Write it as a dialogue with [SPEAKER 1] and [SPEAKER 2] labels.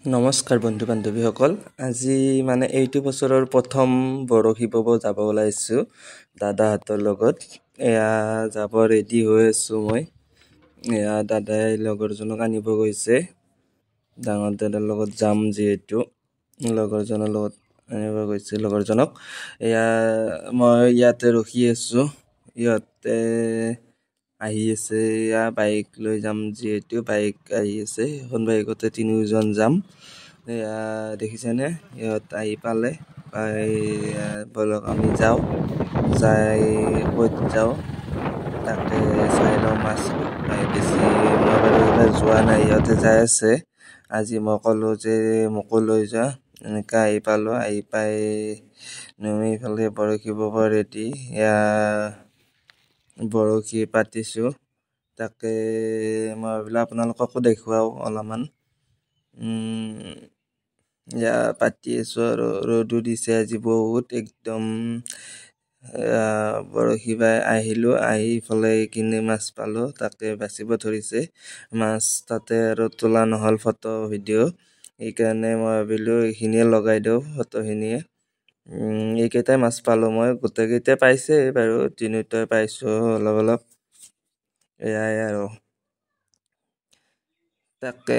[SPEAKER 1] নমস্কাৰ বন্ধু বান্ধৱীসকল। আজি মানে এইটো বছৰৰ প্ৰথম বৰশী বাব যাব ওলাইছোঁ দাদাহঁতৰ লগত। এয়া যাব ৰেডি হৈ আছোঁ মই। এয়া দাদাই লগৰজনক আনিব গৈছে। ডাঙৰ দাদাৰ লগত যাম যিহেতু লগৰজনৰ লগত আনিব গৈছে লগৰজনক। এয়া মই ইয়াতে ৰখি আছোঁ। ইহঁতে আহি আছে। এয়া বাইক লৈ যাম যিহেতু বাইক আহি আছে। এখন বাইকতে তিনিওজন যাম। এয়া দেখিছেনে, ইহঁত আহি পালে। বলক আমি যাওঁ। যাই ক'ত যাওঁ তাকে চাই লওঁ। মাছ বেছি মই বাৰু এইবাৰ যোৱা নাই, ইহঁতে যাই আছে। আজি মই ক'লোঁ যে মোকো লৈ যোৱা। এনেকৈ আহি পালোঁ। আহি পাই নমি ইফালে বৰশী বাব ৰেডি। এয়া বৰশী পাতিছোঁ। তাকে মই ভাবিলোঁ আপোনালোককো দেখুৱাওঁ অলপমান। এয়া পাতি আছোঁ আৰু ৰ'দো দিছে আজি বহুত একদম। বৰশী বাই আহিলোঁ। আহি ইফালে কিনে মাছ পালোঁ। তাকে বাচিব ধৰিছে মাছ। তাতে আৰু তোলা নহ'ল ফটো ভিডিঅ'। সেইকাৰণে মই ভাবিলোঁ এইখিনিয়ে লগাই দিওঁ ফটোখিনিয়ে। এইকেইটাই মাছ পালোঁ মই। গোটেইকেইটাই পাইছে বাৰু, তিনিওটাই পাইছোঁ অলপ অলপ। এয়াই আৰু তাকে